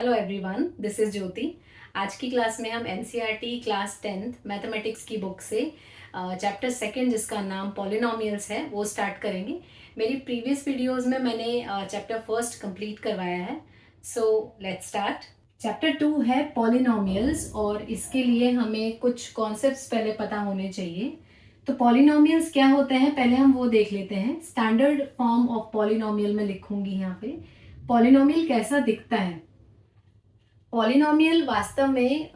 Hello everyone, this is ज्योति। आज की class में हम एनसीईआरटी क्लास 10th मैथमेटिक्स की बुक से चैप्टर सेकंड जिसका नाम पॉलिनोमियल्स है वो स्टार्ट करेंगे। मेरी प्रीवियस वीडियोस में मैंने चैप्टर फर्स्ट कंप्लीट करवाया है। So let's start. चैप्टर 2 है पॉलिनोमियल्स और इसके लिए हमें कुछ कॉन्सेप्ट्स पहले पता होने चाहिए। तो पॉलिनोमियल्स क्या होते हैं पहले हम वो देख लेते हैं। स्टैंडर्ड फॉर्म ऑफ पॉलिनोमियल में लिखूंगी यहाँ पे। पॉलिनोमियल कैसा दिखता है? पॉलिनोमियल वास्तव में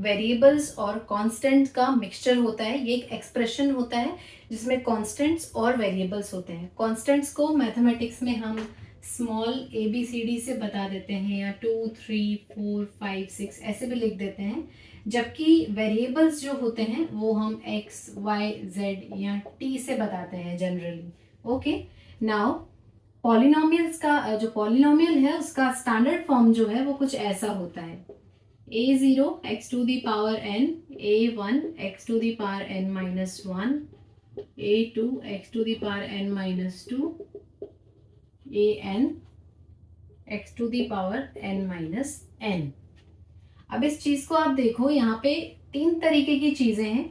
वेरिएबल्स और कांस्टेंट का मिक्सचर होता है। ये एक एक्सप्रेशन होता है जिसमें कांस्टेंट्स और वेरिएबल्स होते हैं। कांस्टेंट्स को मैथमेटिक्स में हम स्मॉल ABCD से बता देते हैं या 2, 3, 4, 5, 6 ऐसे भी लिख देते हैं। जबकि वेरिएबल्स जो होते हैं वो हम X, Y, Z या T से बताते हैं जनरली। ओके, नाउ पॉलिनोमियल्स का जो पॉलिनोमियल है उसका स्टैंडर्ड फॉर्म जो है वो कुछ ऐसा होता है। a0 x to the power n, a1 x to the power n minus 1, a2 x to the power n minus 2, an x to the power n minus n। अब इस चीज को आप देखो, यहाँ पे तीन तरीके की चीजें हैं।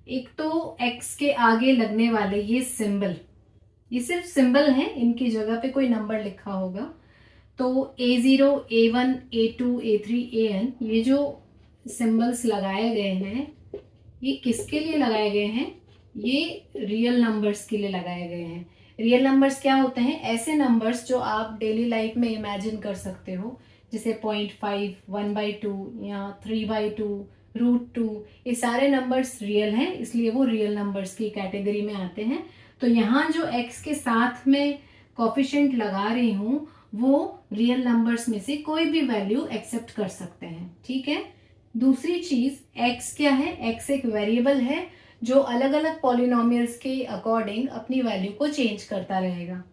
एक तो x के आगे लगने वाले ये सिंबल, ये सिर्फ सिंबल है, इनकी जगह पे कोई नंबर लिखा होगा। तो a0, a1, a2, a3, an ये जो सिंबल्स लगाए गए हैं ये किसके लिए लगाए गए हैं? ये रियल नंबर्स के लिए लगाए गए हैं। रियल नंबर्स क्या होते हैं? ऐसे नंबर्स जो आप डेली लाइफ में इमेजिन कर सकते हो, जैसे 0.5, 1/2 या 3/2, √2। ये सारे नंबर्स रियल हैं, इसलिए वो रियल नंबर्स की कैटेगरी में आते हैं। तो यहाँ जो x के साथ में कोफिशिएंट लगा रही हूँ वो रियल नंबर्स में से कोई भी वैल्यू एक्सेप्ट कर सकते हैं। ठीक है। दूसरी चीज x क्या है? x एक वेरिएबल है जो अलग अलग पॉलिनोमियल्स के अकॉर्डिंग अपनी वैल्यू को चेंज करता रहेगा।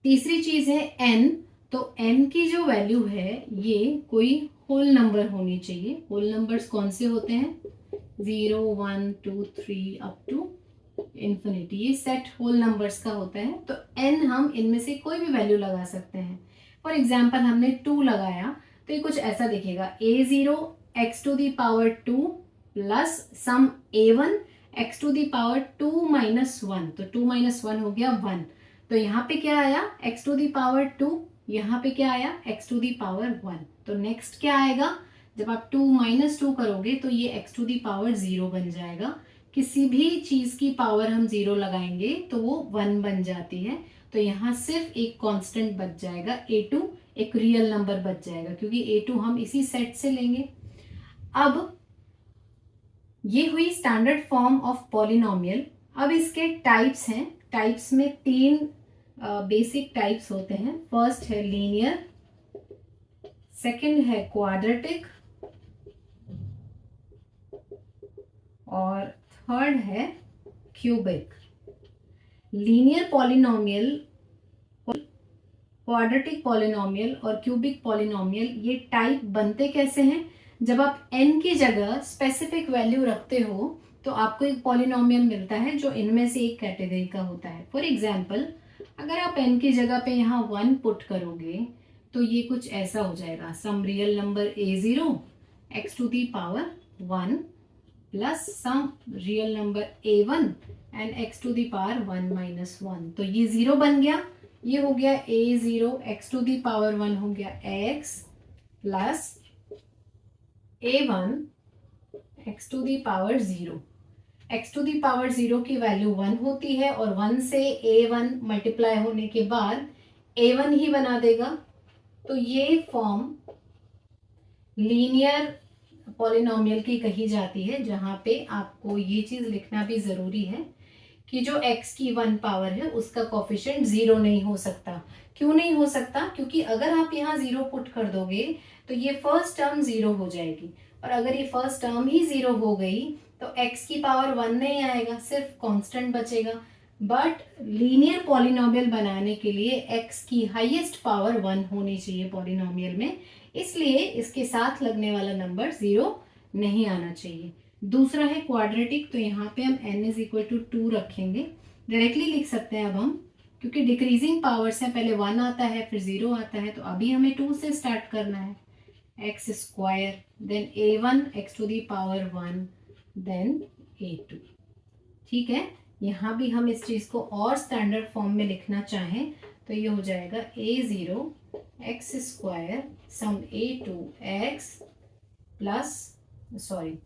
तीसरी चीज है n। तो n की जो वैल्यू है ये कोई होल नंबर होनी चाहिए। होल नंबर्स कौन से होते हैं? 0, 1, 2, 3 अप टू इन्फिनिटी, ये सेट होल नंबर्स का होता है। तो n हम इनमें से कोई भी वैल्यू लगा सकते हैं। फॉर एग्जाम्पल हमने 2 लगाया तो ये कुछ ऐसा दिखेगा, a0 x to the power 2 plus sum a1 x to the power 2 minus 1। तो 2 माइनस 1 हो गया 1। तो यहाँ पे क्या आया? x to the power 2। यहाँ पे क्या आया? x to the power 1। तो नेक्स्ट क्या आएगा? जब आप 2 माइनस 2 करोगे तो ये x टू दी पावर 0 बन जाएगा। किसी भी चीज की पावर हम 0 लगाएंगे तो वो 1 बन जाती है। तो यहाँ सिर्फ एक कांस्टेंट बच जाएगा, a2 एक रियल नंबर बच जाएगा, क्योंकि a2 हम इसी सेट से लेंगे। अब ये हुई स्टैंडर्ड फॉर्म ऑफ पॉलिनोमियल। अब इसके टाइप्स हैं। टाइप्स में तीन बेसिक टाइप्स होते हैं। फर्स्ट है लीनियर, सेकंड है क्वाड्रेटिक और थर्ड है cubic. Linear polynomial, quadratic polynomial और क्यूबिक पॉलिनोमियल ये टाइप बनते कैसे हैं? जब आप n की जगह स्पेसिफिक वैल्यू रखते हो तो आपको एक पॉलिनोमियल मिलता है जो इनमें से एक कैटेगरी का होता है। फॉर एग्जाम्पल, अगर आप n की जगह पे यहाँ 1 पुट करोगे तो ये कुछ ऐसा हो जाएगा, some real number a0 x to the power 1 plus some real number a1 and x to the power 1 minus 1। तो ये 0 बन गया। ये हो गया a0 x to the power 1 हो गया x plus a1 x to the power 0। x to the power 0 की वैल्यू 1 होती है और 1 से a1 मल्टीप्लाई होने के बाद a1 ही बना देगा। तो ये फॉर्म लीनियर पॉलिनोमियल की कही जाती है, जहां पे आपको ये चीज लिखना भी जरूरी है कि जो x की 1 पावर है उसका कोफिशिएंट 0 नहीं हो सकता। क्यों नहीं हो सकता? क्योंकि अगर आप यहाँ 0 पुट कर दोगे तो ये फर्स्ट टर्म 0 हो जाएगी, और अगर ये फर्स्ट टर्म ही 0 हो गई तो x की पावर 1 नहीं आएगा, सिर्फ कांस्टेंट बचेगा। बट लीनियर पॉलिनोमियल बनाने के लिए x की हाईएस्ट पावर 1 होनी चाहिए पॉलिनोमियल में, इसलिए इसके साथ लगने वाला नंबर 0 नहीं आना चाहिए। दूसरा है क्वाड्रेटिक। तो यहाँ पे हम n इज इक्वल टू 2 रखेंगे। डायरेक्टली लिख सकते हैं अब हम क्योंकि डिक्रीजिंग पावर्स है, पहले 1 आता है फिर 0 आता है, तो अभी हमें 2 से स्टार्ट करना है। X square then a1 x to the power 1 then a2। ठीक है, यहाँ भी हम इस चीज़ को और स्टैंडर्ड फॉर्म में लिखना चाहें तो ये हो जाएगा a0 x स्क्वायर सम a2 x प्लस सॉरी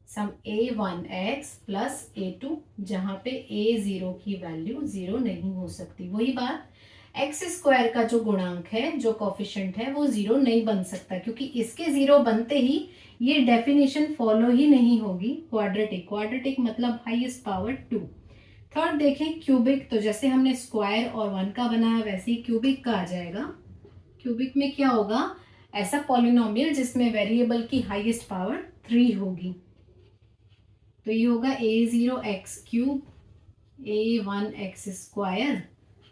सम a1 x प्लस a2, जहाँ पे a0 की वैल्यू 0 नहीं हो सकती। वही बात, एक्स स्क्वायर का जो गुणांक है, जो कोफिशिएंट है, वो 0 नहीं बन सकता, क्योंकि इसके 0 बनते ही ये डेफिनेशन फॉलो ही नहीं होगी। क्वाड्रेटिक मतलब हाईएस्ट पावर 2। थर्ड देखें क्यूबिक, तो जैसे हमने स्क्वायर और 1 का बनाया वैसे ही क्यूबिक का आ जाएगा। क्यूबिक में क्या होगा, ऐसा पॉलिनोमियल जिसमें वेरिएबल की हाईएस्ट पावर 3 होगी। तो ये होगा a0 x cube a1 x square,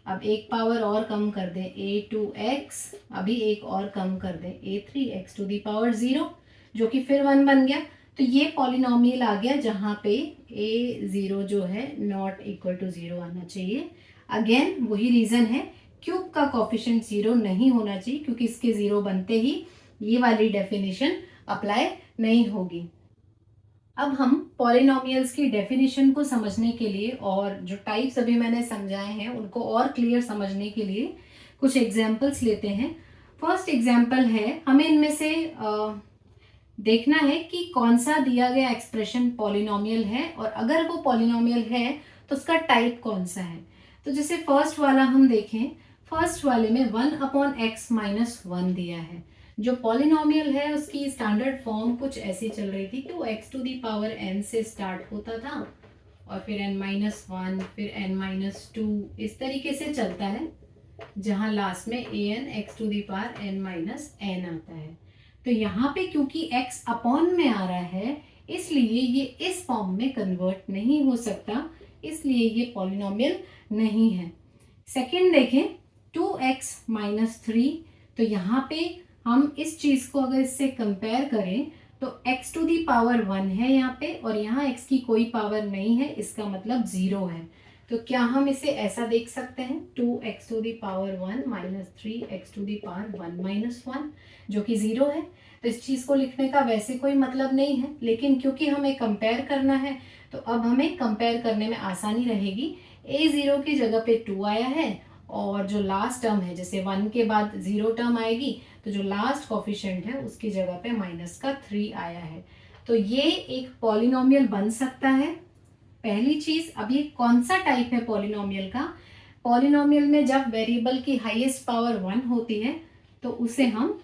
अब एक पावर और कम कर दें a2x, अभी एक और कम कर दें a3x टू दी पावर 0, जो कि फिर 1 बन गया। तो ये पॉलिनोमियल आ गया जहाँ पे a0 जो है नॉट इक्वल टू 0 आना चाहिए। अगेन वही रीज़न है, क्यूब का कोफिशिएंट 0 नहीं होना चाहिए, क्योंकि इसके 0 बनते ही ये वाली डेफिनेशन अप्लाई नहीं होगी। अब हम पॉलिनोमियल्स की डेफिनेशन को समझने के लिए और जो टाइप्स अभी मैंने समझाए हैं उनको और क्लियर समझने के लिए कुछ एग्जाम्पल्स लेते हैं। फर्स्ट एग्जाम्पल है, हमें इनमें से देखना है कि कौन सा दिया गया एक्सप्रेशन पॉलिनोमियल है, और अगर वो पॉलिनोमियल है तो उसका टाइप कौन सा है। तो जैसे फर्स्ट वाला हम देखें, फर्स्ट वाले में 1/x-1 दिया है। जो पॉलिनोमियल है उसकी स्टैंडर्ड फॉर्म कुछ ऐसी चल रही थी कि वो x to the power n से स्टार्ट होता था और फिर n-1 फिर n-2 इस तरीके से चलता है, जहां लास्ट में an x to the power n-n आता है। तो यहाँ पे क्योंकि x अपॉन में आ रहा है, इसलिए ये इस फॉर्म में कन्वर्ट नहीं हो सकता, इसलिए ये पॉलिनोमियल नहीं है। सेकंड देखें 2x-3, तो यहाँ पे हम इस चीज को अगर इससे कंपेयर करें तो x टू दी पावर 1 है यहाँ पे, और यहाँ x की कोई पावर नहीं है, इसका मतलब 0 है। तो क्या हम इसे ऐसा देख सकते हैं 2x to the power 1 minus 3x to the power 1 minus 1, जो कि 0 है। तो इस चीज को लिखने का वैसे कोई मतलब नहीं है, लेकिन क्योंकि हमें कंपेयर करना है तो अब हमें कंपेयर करने में आसानी रहेगी। a0 की जगह पे 2 आया है, और जो लास्ट टर्म है, जैसे 1 के बाद 0 टर्म आएगी तो जो लास्ट कोफिशिएंट है उसकी जगह पे -3 आया है। तो ये एक पॉलिनोमियल बन सकता है, पहली चीज। अब ये कौन सा टाइप है पॉलिनोमियल का, पॉलिनोमियल में जब वेरिएबल की हाईएस्ट पावर 1 होती है तो उसे हम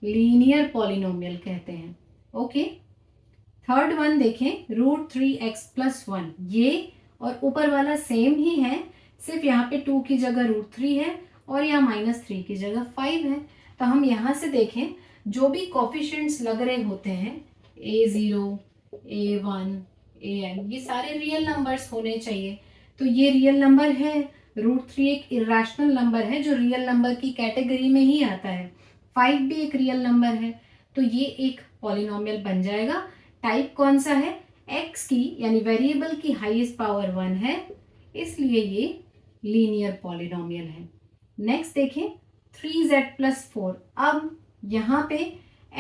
लीनियर पॉलिनोमियल कहते हैं। ओके, थर्ड वन देखें √3x+1, ये और ऊपर वाला सेम ही है, सिर्फ यहाँ पे 2 की जगह √3 है और यहाँ -3 की जगह 5 है। तो हम यहाँ से देखें जो भी कोफिशिएंट्स लग रहे होते हैं a0 a1 an, ये सारे रियल नंबर्स होने चाहिए। तो ये रियल नंबर है, √3 एक इरेशनल नंबर है जो रियल नंबर की कैटेगरी में ही आता है, 5 भी एक रियल नंबर है, तो ये एक पॉलिनोमियल बन जाएगा। टाइप कौन सा है, x की यानी वेरिएबल की हाईएस्ट पावर 1 है, इसलिए ये लीनियर पॉलिनोमियल है। नेक्स्ट देखें 3z+4, अब यहाँ पे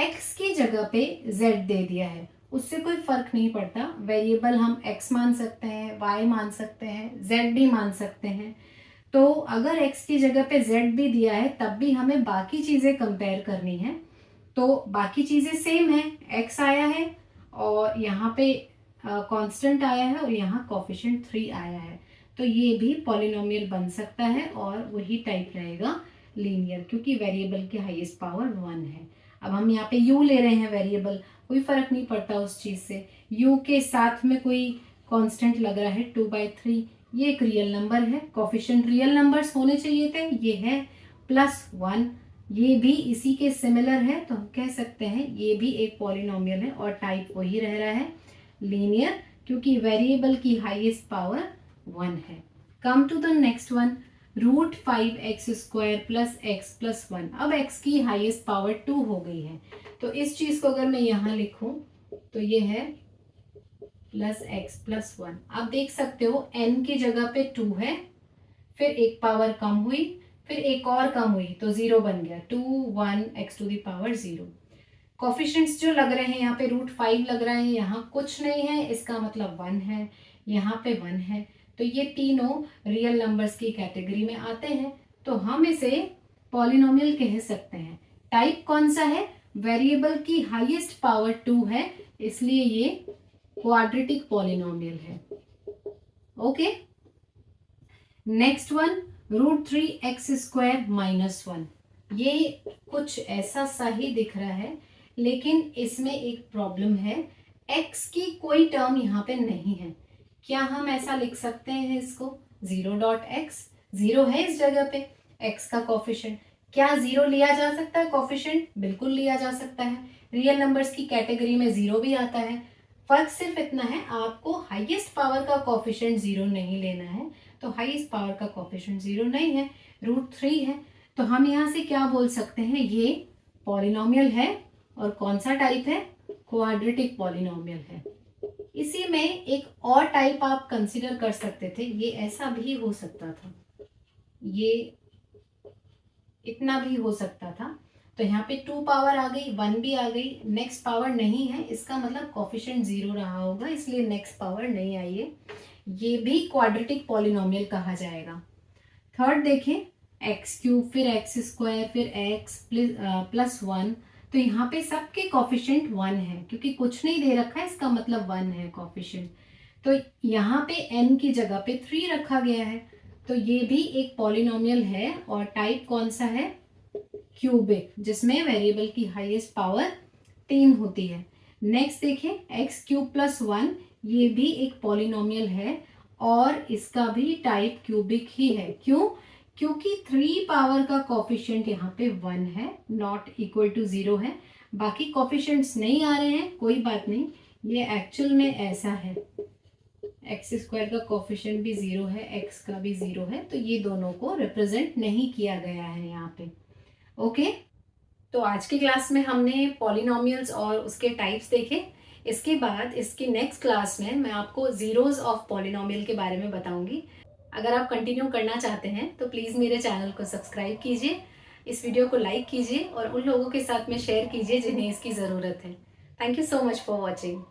x की जगह पे z दे दिया है, उससे कोई फर्क नहीं पड़ता, वेरिएबल हम x मान सकते हैं, y मान सकते हैं, z भी मान सकते हैं। तो अगर x की जगह पे z भी दिया है तब भी हमें बाकी चीज़ें कंपेयर करनी है, तो बाकी चीज़ें सेम है, x आया है और यहाँ पे कांस्टेंट आया है और यहाँ कोफिशिएंट 3 आया है, तो ये भी पॉलिनोमियल बन सकता है और वही टाइप रहेगा लीनियर, क्योंकि वेरिएबल की हाईएस्ट पावर 1 है। अब हम यहाँ पे u ले रहे हैं वेरिएबल, कोई फर्क नहीं पड़ता उस चीज़ से, u के साथ में कोई कांस्टेंट लग रहा है 2/3, ये एक रियल नंबर है, कोफिशिएंट रियल नंबर्स होने चाहिए थे, ये है +1, ये भी इसी के सिमिलर है, तो हम कह सकते हैं ये भी एक पॉलिनोमियल है और टाइप वही रह रहा है लीनियर, क्योंकि वेरिएबल की हाईएस्ट पावर 1 है। Come to the next one, √5x² + x+1, अब x की हाईएस्ट पावर 2 हो गई है, तो इस चीज को अगर मैं यहाँ लिखूं तो ये है +x+1। आप देख सकते हो n की जगह पे 2 है, फिर एक पावर कम हुई, फिर एक और कम हुई तो 0 बन गया, 2 1 x to the power 0। Coefficients जो लग रहे हैं यहाँ पे √5 लग रहा है, यहाँ कुछ नहीं है, इसका मतलब 1 है, यहाँ पे 1 है, तो ये तीनों रियल नंबर्स की कैटेगरी में आते हैं, तो हम इसे पॉलिनोमियल कह सकते हैं। टाइप कौन सा है? वेरिएबल की हाईएस्ट पावर 2 है, इसलिए ये क्वाड्रेटिक पॉलिनोमियल है। Okay, next one, √3x² - 1। ये कुछ ऐसा सा ही दिख रहा है, लेकिन इसमें एक प्रॉब्लम है, x की कोई टर्म यहाँ पे नहीं है। क्या हम ऐसा लिख सकते हैं इसको 0.x? 0 है इस जगह पे x का कोफिशिएंट। क्या 0 लिया जा सकता है कोफिशिएंट? बिल्कुल लिया जा सकता है। रियल नंबर्स की कैटेगरी में 0 भी आता है। फर्क सिर्फ इतना है, आपको हाईएस्ट पावर का कोफिशिएंट 0 नहीं लेना है, तो हाईएस्ट पावर का कोफिशिएंट 0 नहीं है, √3 है, तो हम यहाँ से क्या बोल सकते हैं, ये पॉलिनोमियल है। और कौन सा टाइप है? क्वाड्रेटिक पॉलिनोमियल है। इसी में एक और टाइप आप कंसीडर कर सकते थे, ये ऐसा भी हो सकता था, ये इतना भी हो सकता था, तो यहाँ पे 2 पावर आ गई, 1 भी आ गई, नेक्स्ट पावर नहीं है, इसका मतलब कोफिशिएंट 0 रहा होगा, इसलिए नेक्स्ट पावर नहीं आई है। ये भी क्वाड्रेटिक पॉलिनोमियल कहा जाएगा। थर्ड देखें, x3 फिर x², फिर x +1, तो यहाँ पे सबके कोफिशिएंट 1 है, क्योंकि कुछ नहीं दे रखा है, इसका मतलब 1 है कोफिशिएंट। तो यहाँ पे n की जगह पे 3 रखा गया है, तो ये भी एक पॉलिनोमियल है। और टाइप कौन सा है? क्यूबिक, जिसमें वेरिएबल की हाईएस्ट पावर 3 होती है। नेक्स्ट देखें, x³ + 1, ये भी एक पॉलिनोमियल है और इसका भी टाइप क्यूबिक ही है। क्यों? क्योंकि 3 पावर का कोफिशिएंट यहाँ पे 1 है, नॉट इक्वल टू 0 है। बाकी कोफिशिएंट्स नहीं आ रहे हैं, कोई बात नहीं, ये एक्चुअल में ऐसा है। x² का कोफिशिएंट भी 0 है, x का भी 0 है, तो ये दोनों को रिप्रेजेंट नहीं किया गया है यहाँ पे। ओके, तो आज की क्लास में हमने पॉलिनोमियल्स और उसके टाइप्स देखे। इसके बाद इसकी नेक्स्ट क्लास में मैं आपको जीरोज ऑफ पॉलिनोमियल के बारे में बताऊंगी। अगर आप कंटिन्यू करना चाहते हैं तो प्लीज़ मेरे चैनल को सब्सक्राइब कीजिए, इस वीडियो को लाइक कीजिए और उन लोगों के साथ में शेयर कीजिए जिन्हें इसकी ज़रूरत है। Thank you so much for watching.